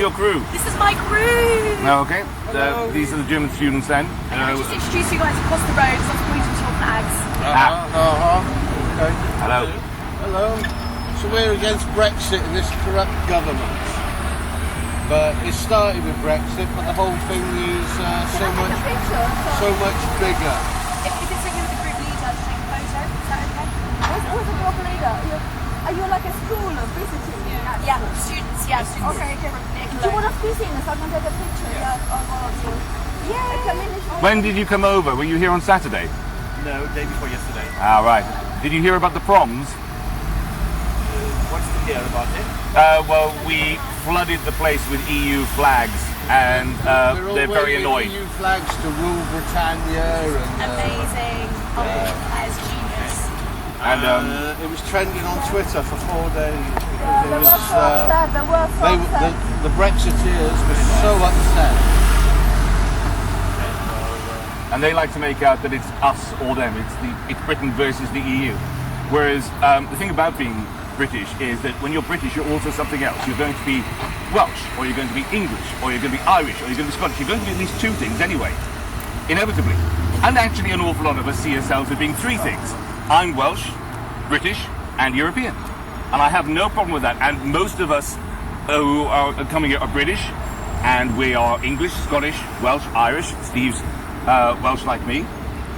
your crew? This is my crew. Okay. These are the German students then. Can I just introduce you guys across the road? So I'm pointing to your flags. Okay. Hello. Hello. So we're against Brexit and this corrupt government. But it started with Brexit, but the whole thing is so much bigger. If you could take with the group leader to take a photo, is that okay? What's a group leader? Are you like a school or visiting? Yeah, students, students. Okay. Do you want to squeeze in so I can take a picture? Yeah, of all of you. Yeah. When did you come over? Were you here on Saturday? No, day before yesterday. Ah, right. Did you hear about the proms? What's to hear about it? Well, we flooded the place with EU flags, and they're very annoyed. EU flags to rule Britannia and amazing. That is genius. And it was trending on Twitter for 4 days. The Brexiteers were so upset. And they like to make out that it's us or them. It's Britain versus the EU. Whereas the thing about being British is that when you're British, you're also something else. You're going to be Welsh, or you're going to be English, or you're going to be Irish, or you're going to be Scottish. You're going to be at least two things anyway, inevitably. And actually, an awful lot of us see ourselves as being three things. I'm Welsh, British, and European. And I have no problem with that. And most of us who are coming here are British, and we are English, Scottish, Welsh, Irish. Steve's Welsh like me,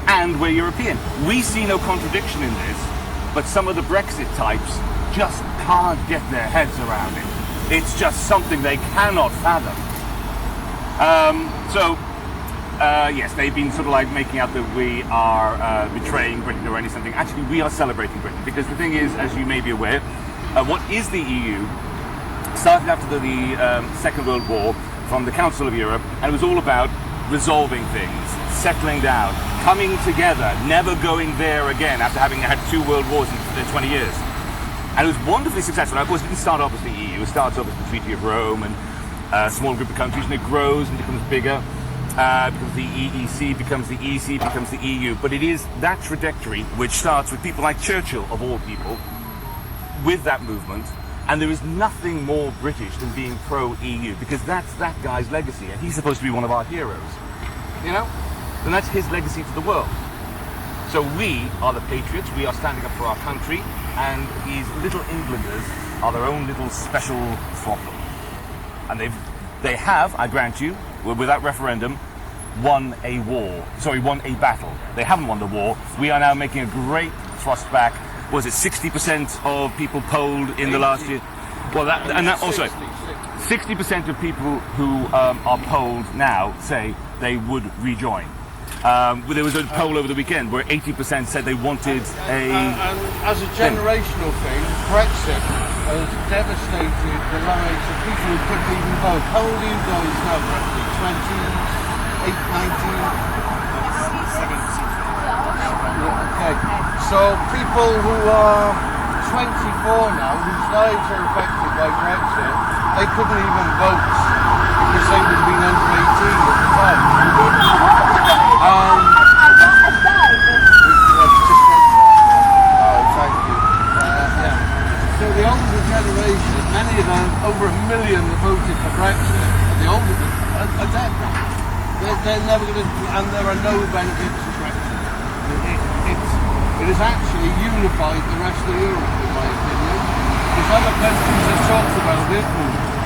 and we're European. We see no contradiction in this, but some of the Brexit types just can't get their heads around it. It's just something they cannot fathom. Yes, they've been sort of like making out that we are betraying Britain or anything. Actually, we are celebrating Britain, because the thing is, as you may be aware, what is the EU started after the Second World War from the Council of Europe, and it was all about resolving things, settling down, coming together, never going there again after having had 2 world wars in 20 years. And it was wonderfully successful. Now, of course, it didn't start off as the EU. It starts off as the Treaty of Rome and a small group of countries, and it grows and becomes bigger. Becomes the EEC, becomes the EC, becomes the EU. But it is that trajectory which starts with people like Churchill, of all people, with that movement. And there is nothing more British than being pro-EU, because that's that guy's legacy, and he's supposed to be one of our heroes, you know? And that's his legacy to the world. So we are the patriots, we are standing up for our country, and these little Englanders are their own little special throttle. And they have, I grant you, without referendum, won a battle. They haven't won the war. We are now making a great thrust back. Was it 60% of people polled in the last year? Well, that also 60% of people who are polled now say they would rejoin. There was a poll over the weekend where 80% said they wanted a. And as a generational thing, Brexit has devastated the lives of people who couldn't even vote. How old are you guys now, roughly? 28, 19? Okay. So people who are 24 now, whose lives are affected by Brexit, they couldn't even vote because they would have been under 18 at the time. Thank you. So the older generation, many of them, over 1 million that voted for Brexit, the older are dead now. They're never going to, and there are no benefits to Brexit. It has actually unified the rest of Europe, in my opinion. Because other countries have talked about it,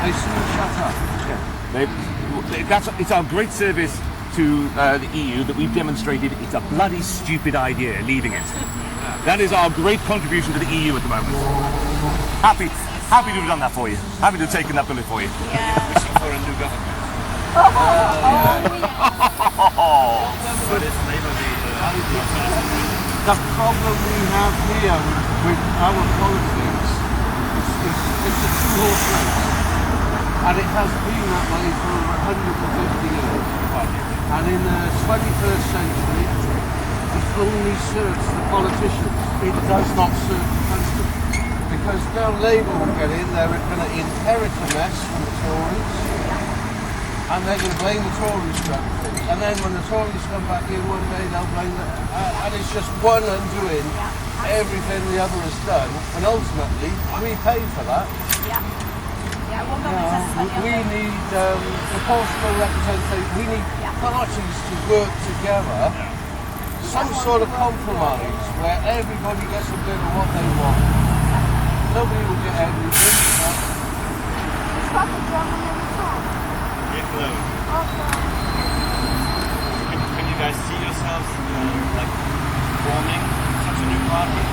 they soon shut up. Yeah. It's our great service to the EU that we've demonstrated it's a bloody stupid idea leaving it. That is our great contribution to the EU at the moment. Happy to have done that for you. Happy to have taken that bullet for you. Yeah. Wishing for a new government. The problem we have here with our politics is it's a two-horse race, and it has been that way for over 150 years. And in the 21st century, it only serves the politicians. It does not serve the country. Because now Labour will get in, they're going to inherit a mess from the Tories, and they're going to blame the Tories for everything. And then when the Tories come back in one day, they'll blame them. And it's just one undoing everything the other has done. And ultimately, we pay for that. what government says is like we need proportional representation. We need parties to work together. Some sort of compromise where everybody gets a bit of what they want. Nobody will get everything. It's like a German in the top. Yeah, hello. Okay. Can you guys see yourselves like forming such a new party?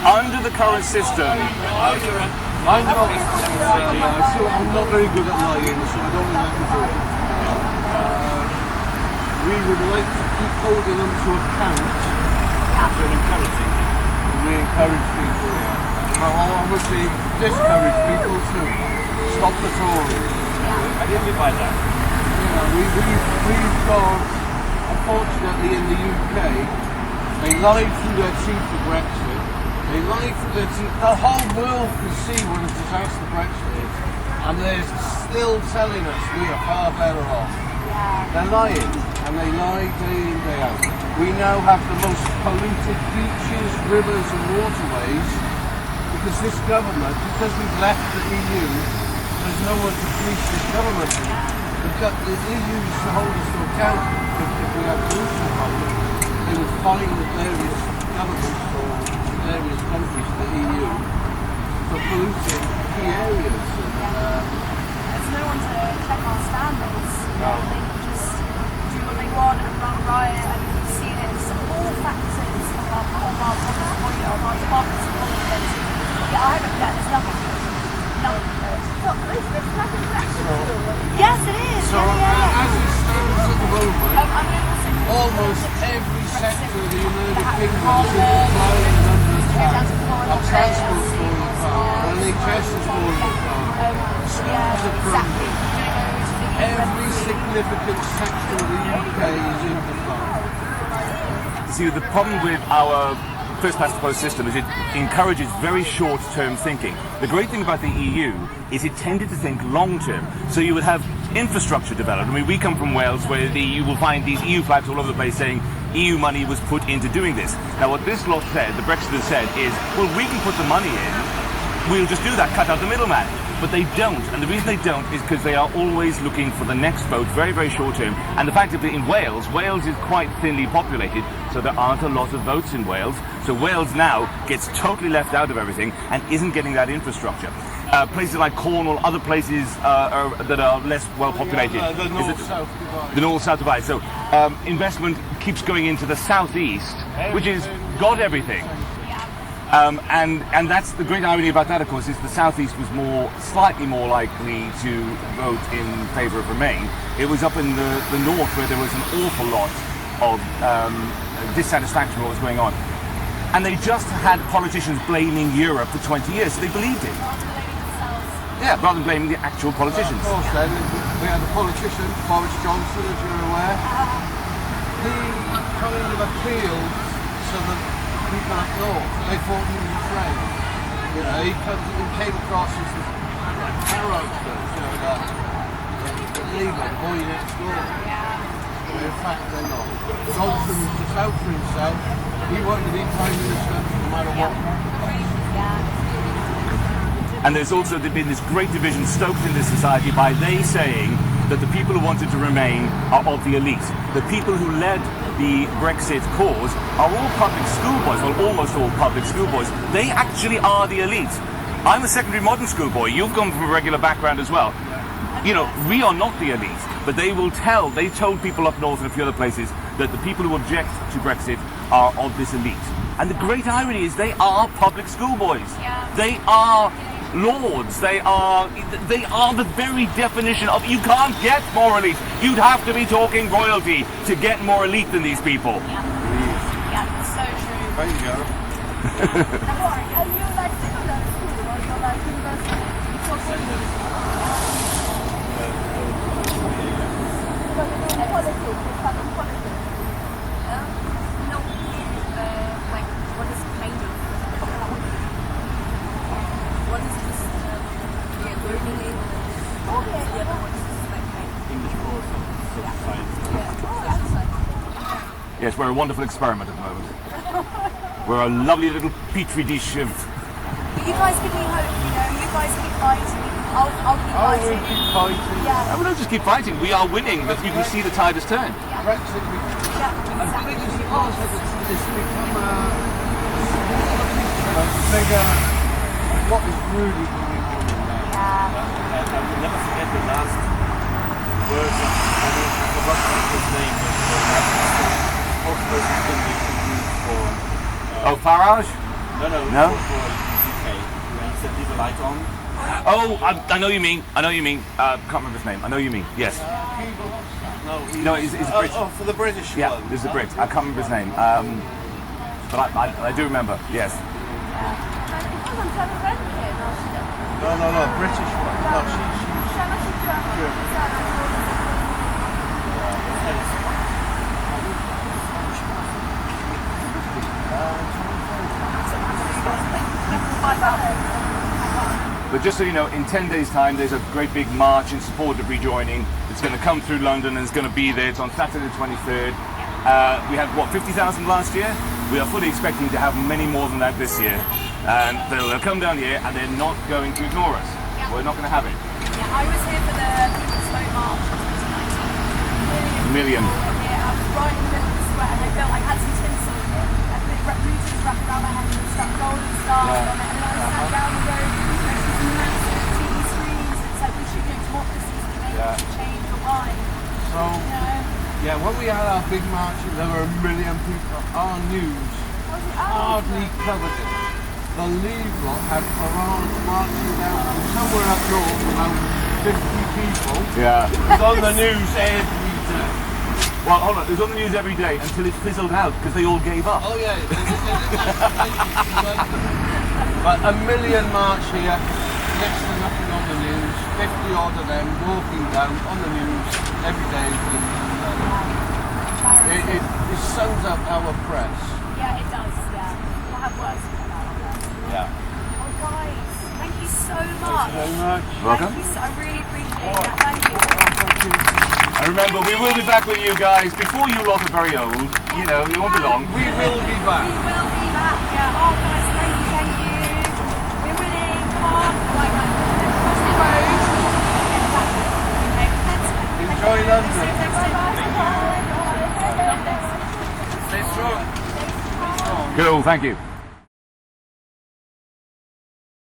Under the current system, I'm not very good at lying, so I don't know how to do it. We would like to keep holding them to account. So encouraging. We encourage people, Well, obviously discourage people to stop the Tories. I didn't mean by that. We've got, unfortunately in the UK, they lied through their teeth for Brexit. They lied through their teeth. The whole world can see what a disaster Brexit is. And they're still telling us we are far better off. They're lying, and they lie day in, day out. We now have the most polluted beaches, rivers and waterways because this government, because we've left the EU, there's no one to police this government. We've got the EU to hold us to account if we have pollution problems. They would fine the various governments or various countries in the EU for polluting key areas. there's no one to check our standards. No. They can just do what they want and run riot, and you've seen it. It's all factors of our departments of politics. Yeah, I haven't got there's nothing. Yes, it is. So as it stands at the moment, I'm going to also almost every sector of the United Kingdom is declining and under attack. Our transport's falling apart, our NHS is falling apart, schools are crumbling. Every significant sector of the UK is in decline. see, the problem with our first past the post system is it encourages very short-term thinking. The great thing about the EU is it tended to think long-term. So you would have infrastructure developed. I mean, we come from Wales, where you will find these EU flags all over the place saying EU money was put into doing this. Now, what this lot said, the Brexiters said, is, well, we can put the money in, we'll just do that, cut out the middleman. But they don't, and the reason they don't is because they are always looking for the next vote, very, very short term. And the fact that in Wales is quite thinly populated, so there aren't a lot of votes in Wales. So Wales now gets totally left out of everything and isn't getting that infrastructure. Places like Cornwall, other places that are less well populated. The north-south divide. The north-south divide. So investment keeps going into the southeast, which has got everything. And that's the great irony about that, of course, is the southeast was slightly more likely to vote in favour of Remain. It was up in the north where there was an awful lot of dissatisfaction with what was going on. And they just had politicians blaming Europe for 20 years, so they believed it. Yeah, rather than blaming the actual politicians. Of course, then, we had a politician, Boris Johnson, as you're aware. He kind of appealed to the people up north. They thought he was a friend. You know, he came across as the character, the leader, the boy next door. In fact, they're not. Johnson was just out for himself. He wanted to be Prime Minister no matter what. And there's also been this great division stoked in this society by they saying that the people who wanted to remain are of the elite. The people who led the Brexit cause are all public schoolboys, well, almost all public schoolboys. They actually are the elite. I'm a secondary modern school boy. You've come from a regular background as well. You know, we are not the elite, but they told people up north and a few other places that the people who object to Brexit are of this elite. And the great irony is they are public schoolboys. They are lords. They are the very definition of, you can't get more elite. You'd have to be talking royalty to get more elite than these people. Yeah, that's so true. There you go. Are you like similar school or you're like university? What is kind of what is this learning aid? The other one is like kind of English course of social science. Yes, we're a wonderful experiment at the moment. We're a lovely little petri dish of... But you guys give me hope, you know, you guys keep fighting. I'll keep I will fighting. keep fighting. Yeah. We don't just keep fighting. We are winning. That you can see the tide has turned. Brexit, Yeah. as big as it was, it's become a bigger what is really going on now. Yeah. And I will never forget the last words of I forgot his name, but the last spokesperson in the EU for Oh, Farage? no, for UK. When he said leave the light on. Oh, I know you mean. I know you mean. Can't remember his name. I know you mean. Yes. No, he's a Brit. Oh, for the British Yeah, one. this is a Brit. I can't remember his name. But I do remember. Yes. No, British one. No, she's But just so you know, in 10 days' time, there's a great big march in support of rejoining. It's going to come through London and it's going to be there. It's on Saturday the 23rd. We had, what, 50,000 last year? We are fully expecting to have many more than that this year. And they'll come down here and they're not going to ignore us. Yeah. We're not going to have it. Yeah, I was here for the People's Slow March in 2019. Million. Yeah, I was right in the middle of the square and they built, I had some tinsel and the routers wrapped around my head and stuck golden stars on it, and then I sat down the road and there was these massive TV screens and said we should do democracy to make this change for why. So, You know? yeah, when we had our big march, there were 1 million people. Our news hardly covered it. The leaflet had Farage marching down from somewhere up north, about 50 people. Yeah. It was on the news every day. Well, hold on. It was on the news every day until it fizzled out because they all gave up. Oh yeah, but 1 million march here, next to nothing on the news, 50 odd of them walking down on the news every day. It sums up our press. Yeah, it does, yeah. We'll have words for that. Yeah. Oh guys, thank you so much. Very much. Welcome. Thank you so, I really appreciate that. Thank you. Thank you. And remember, we will be back with you guys before you lot are very old. You know, you won't be long. We will be We back. will be back, yeah. Oh guys, thank you. We're winning. Come on. Right, cross the road. Get back. Okay, let's Enjoy London. see you next time. Stay strong. Cool, thank you.